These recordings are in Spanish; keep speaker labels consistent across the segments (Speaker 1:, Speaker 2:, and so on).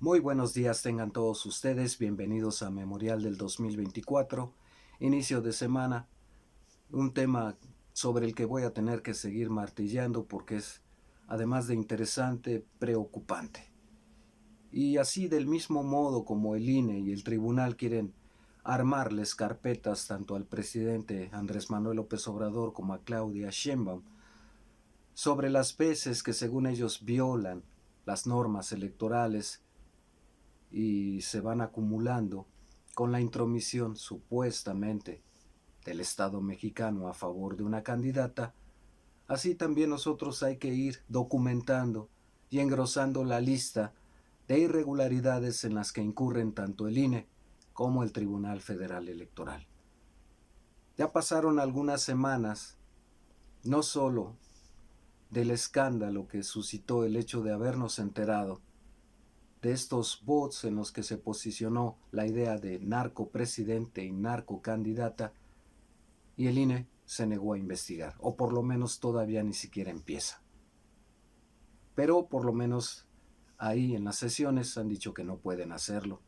Speaker 1: Muy buenos días tengan todos ustedes, bienvenidos a Memorial del 2024, inicio de semana, un tema sobre el que voy a tener que seguir martillando porque es, además de interesante, preocupante. Y así del mismo modo como el INE y el tribunal quieren armarles carpetas tanto al presidente Andrés Manuel López Obrador como a Claudia Sheinbaum sobre las veces que según ellos violan las normas electorales y se van acumulando con la intromisión supuestamente del Estado mexicano a favor de una candidata, así también nosotros hay que ir documentando y engrosando la lista de irregularidades en las que incurren tanto el INE como el Tribunal Federal Electoral. Ya pasaron algunas semanas, no solo del escándalo que suscitó el hecho de habernos enterado de estos bots en los que se posicionó la idea de narco presidente y narco candidata, y el INE se negó a investigar, o por lo menos todavía ni siquiera empieza. Pero por lo menos ahí en las sesiones han dicho que no pueden hacerlo,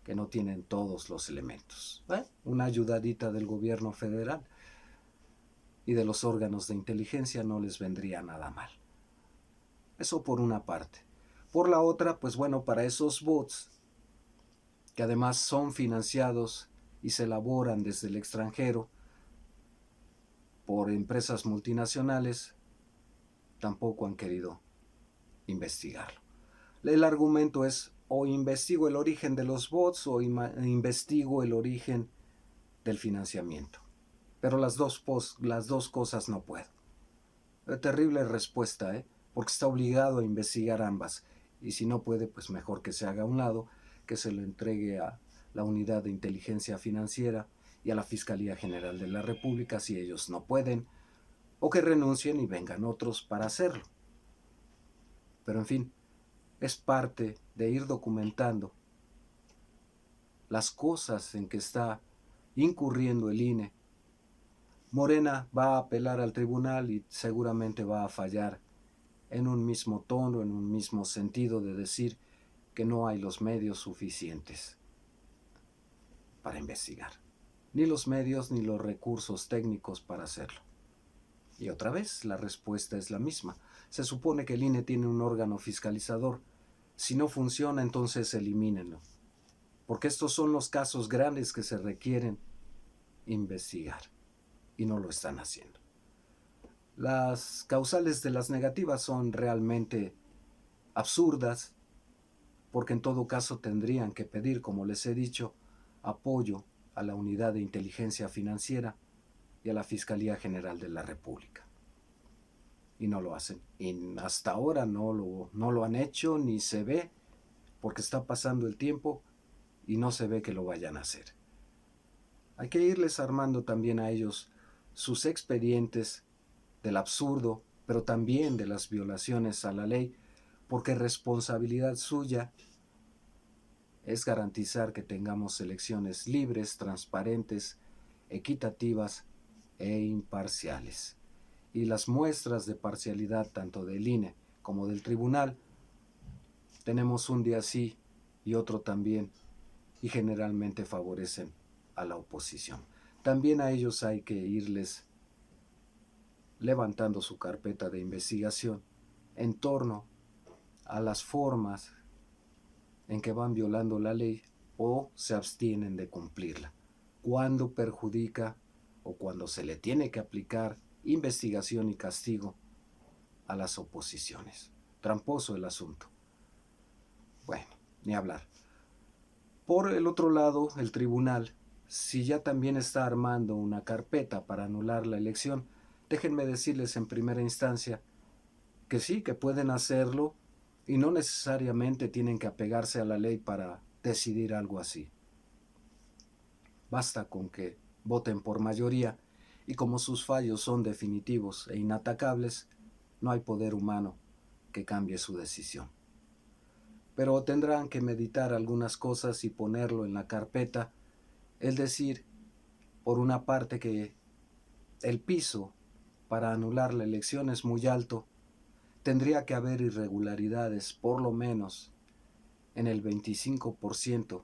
Speaker 1: que no tienen todos los elementos. Una ayudadita del gobierno federal y de los órganos de inteligencia no les vendría nada mal. Eso por una parte. Por la otra, pues bueno, para esos bots, que además son financiados y se elaboran desde el extranjero por empresas multinacionales, tampoco han querido investigarlo. El argumento es o investigo el origen de los bots o investigo el origen del financiamiento. Pero las dos cosas no puedo. Terrible respuesta, porque está obligado a investigar ambas. Y si no puede, pues mejor que se haga a un lado, que se lo entregue a la Unidad de Inteligencia Financiera y a la Fiscalía General de la República si ellos no pueden, o que renuncien y vengan otros para hacerlo. Pero en fin, es parte de ir documentando las cosas en que está incurriendo el INE. Morena va a apelar al tribunal y seguramente va a fallar en un mismo tono, en un mismo sentido de decir que no hay los medios suficientes para investigar, ni los medios ni los recursos técnicos para hacerlo. Y otra vez, la respuesta es la misma. Se supone que el INE tiene un órgano fiscalizador. Si no funciona, entonces elimínenlo. Porque estos son los casos grandes que se requieren investigar. Y no lo están haciendo. Las causales de las negativas son realmente absurdas, porque en todo caso tendrían que pedir, como les he dicho, apoyo a la Unidad de Inteligencia Financiera y a la Fiscalía General de la República. Y no lo hacen. Y hasta ahora no lo han hecho, ni se ve, porque está pasando el tiempo y no se ve que lo vayan a hacer. Hay que irles armando también a ellos sus expedientes del absurdo, pero también de las violaciones a la ley, porque responsabilidad suya es garantizar que tengamos elecciones libres, transparentes, equitativas e imparciales. Y las muestras de parcialidad tanto del INE como del tribunal, tenemos un día sí y otro también, y generalmente favorecen a la oposición. También a ellos hay que irles levantando su carpeta de investigación en torno a las formas en que van violando la ley o se abstienen de cumplirla, cuando perjudica o cuando se le tiene que aplicar investigación y castigo a las oposiciones. Tramposo el asunto. Bueno, ni hablar. Por el otro lado, el tribunal, si ya también está armando una carpeta para anular la elección, déjenme decirles en primera instancia que sí, que pueden hacerlo y no necesariamente tienen que apegarse a la ley para decidir algo así. Basta con que voten por mayoría y como sus fallos son definitivos e inatacables, no hay poder humano que cambie su decisión. Pero tendrán que meditar algunas cosas y ponerlo en la carpeta, es decir, por una parte que el piso para anular la elección es muy alto, tendría que haber irregularidades, por lo menos, en el 25%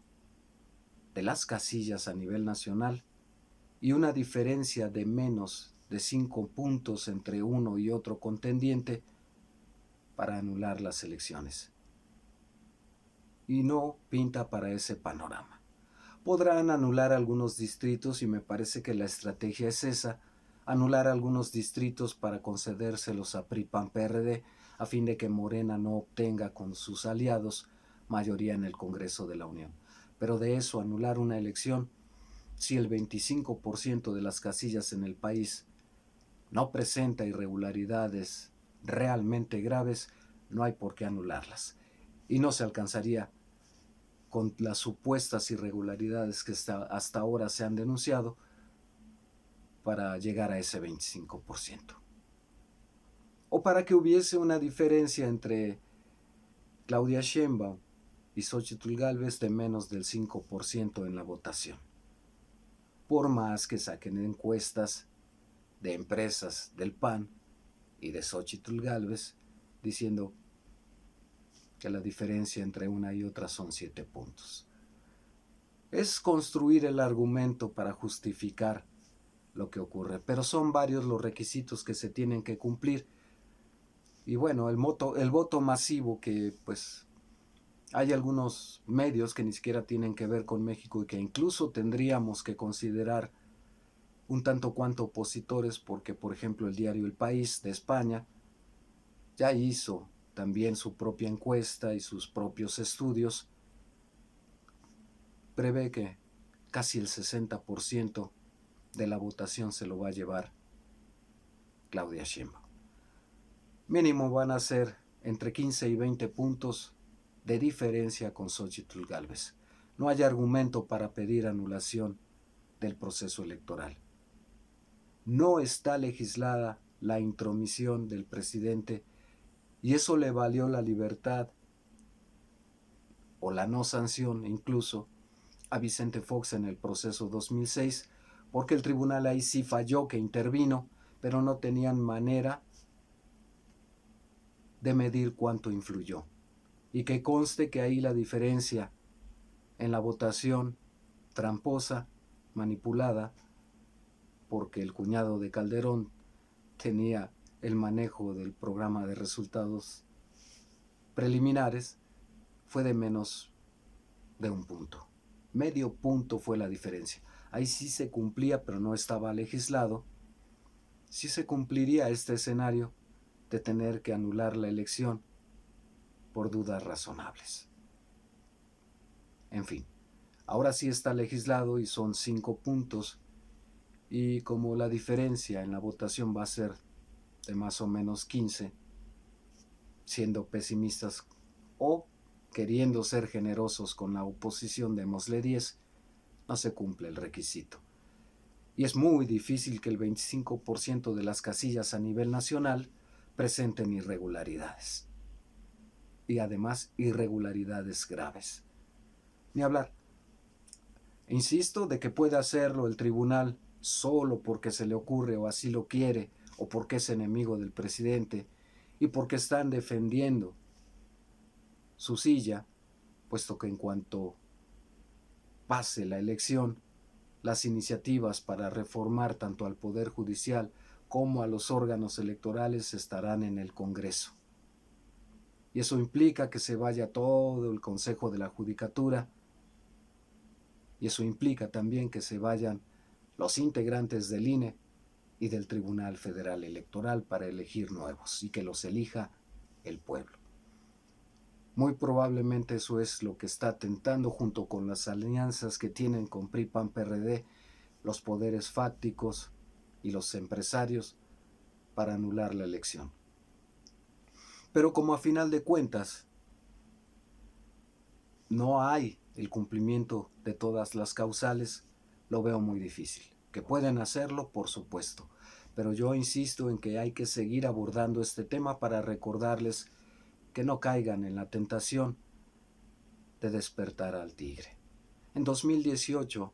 Speaker 1: de las casillas a nivel nacional y una diferencia de menos de 5 puntos entre uno y otro contendiente para anular las elecciones. Y no pinta para ese panorama. Podrán anular algunos distritos y me parece que la estrategia es esa, anular algunos distritos para concedérselos a PRI, PAN, PRD, a fin de que Morena no obtenga con sus aliados mayoría en el Congreso de la Unión. Pero de eso, anular una elección, si el 25% de las casillas en el país no presenta irregularidades realmente graves, no hay por qué anularlas. Y no se alcanzaría con las supuestas irregularidades que hasta ahora se han denunciado para llegar a ese 25%. O para que hubiese una diferencia entre Claudia Sheinbaum y Xóchitl Gálvez de menos del 5% en la votación. Por más que saquen encuestas de empresas del PAN y de Xóchitl Gálvez diciendo que la diferencia entre una y otra son 7 puntos. Es construir el argumento para justificar lo que ocurre, pero son varios los requisitos que se tienen que cumplir. Y bueno, el voto masivo, que pues hay algunos medios que ni siquiera tienen que ver con México y que incluso tendríamos que considerar un tanto cuanto opositores, porque por ejemplo el diario El País de España ya hizo también su propia encuesta y sus propios estudios, prevé que casi el 60% de la votación se lo va a llevar Claudia Sheinbaum. Mínimo van a ser entre 15 y 20 puntos de diferencia con Xóchitl Gálvez. No hay argumento para pedir anulación del proceso electoral. No está legislada la intromisión del presidente y eso le valió la libertad o la no sanción incluso a Vicente Fox en el proceso 2006, porque el tribunal ahí sí falló, que intervino, pero no tenían manera de medir cuánto influyó. Y que conste que ahí la diferencia en la votación tramposa, manipulada, porque el cuñado de Calderón tenía el manejo del programa de resultados preliminares, fue de menos de 1 punto. Medio punto fue la diferencia. Ahí sí se cumplía, pero no estaba legislado. Sí se cumpliría este escenario de tener que anular la elección por dudas razonables. En fin, ahora sí está legislado y son 5 puntos, y como la diferencia en la votación va a ser de más o menos 15, siendo pesimistas o queriendo ser generosos con la oposición, démosle 10, no se cumple el requisito. Y es muy difícil que el 25% de las casillas a nivel nacional presenten irregularidades. Y además irregularidades graves. Ni hablar. Insisto de que puede hacerlo el tribunal solo porque se le ocurre o así lo quiere, o porque es enemigo del presidente y porque están defendiendo su silla, puesto que en cuanto pase la elección, las iniciativas para reformar tanto al Poder Judicial como a los órganos electorales estarán en el Congreso. Y eso implica que se vaya todo el Consejo de la Judicatura, y eso implica también que se vayan los integrantes del INE y del Tribunal Federal Electoral para elegir nuevos, y que los elija el pueblo. Muy probablemente eso es lo que está tentando, junto con las alianzas que tienen con PRI, PAN, PRD, los poderes fácticos y los empresarios, para anular la elección. Pero como a final de cuentas no hay el cumplimiento de todas las causales, lo veo muy difícil. Que pueden hacerlo, por supuesto, pero yo insisto en que hay que seguir abordando este tema para recordarles que no caigan en la tentación de despertar al tigre. En 2018,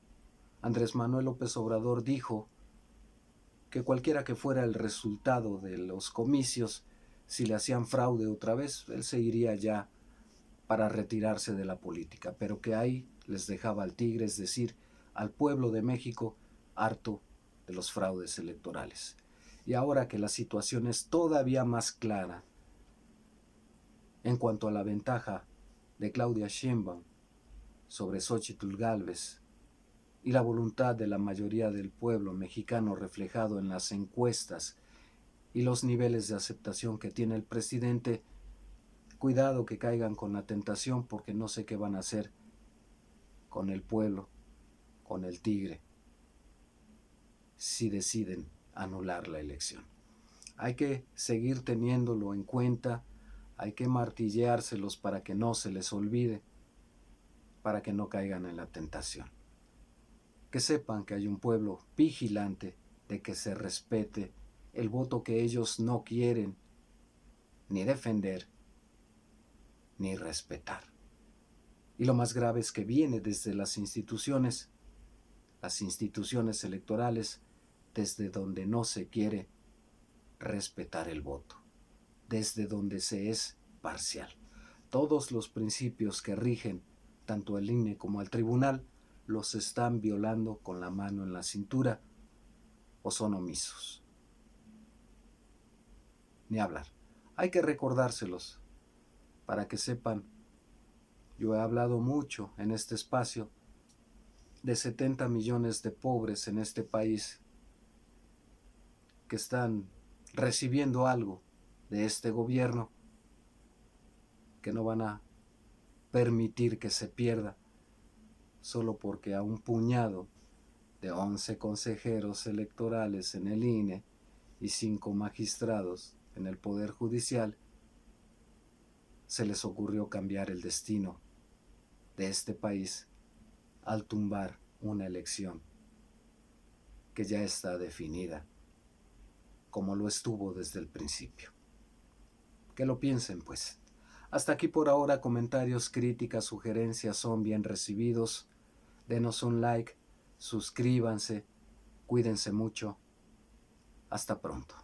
Speaker 1: Andrés Manuel López Obrador dijo que cualquiera que fuera el resultado de los comicios, si le hacían fraude otra vez, él se iría ya para retirarse de la política, pero que ahí les dejaba al tigre, es decir, al pueblo de México, harto de los fraudes electorales. Y ahora que la situación es todavía más clara en cuanto a la ventaja de Claudia Sheinbaum sobre Xóchitl Gálvez y la voluntad de la mayoría del pueblo mexicano reflejado en las encuestas y los niveles de aceptación que tiene el presidente, cuidado que caigan con la tentación, porque no sé qué van a hacer con el pueblo, con el tigre, si deciden anular la elección. Hay que seguir teniéndolo en cuenta, hay que martilleárselos para que no se les olvide, para que no caigan en la tentación. Que sepan que hay un pueblo vigilante de que se respete el voto que ellos no quieren ni defender ni respetar. Y lo más grave es que viene desde las instituciones electorales, desde donde no se quiere respetar el voto, desde donde se es parcial. Todos los principios que rigen tanto al INE como al tribunal los están violando con la mano en la cintura o son omisos. Ni hablar. Hay que recordárselos para que sepan. Yo he hablado mucho en este espacio de 70 millones de pobres en este país que están recibiendo algo de este gobierno, que no van a permitir que se pierda solo porque a un puñado de 11 consejeros electorales en el INE y 5 magistrados en el Poder Judicial se les ocurrió cambiar el destino de este país al tumbar una elección que ya está definida, como lo estuvo desde el principio. Que lo piensen, pues. Hasta aquí por ahora. Comentarios, críticas, sugerencias son bien recibidos. Denos un like, suscríbanse, cuídense mucho. Hasta pronto.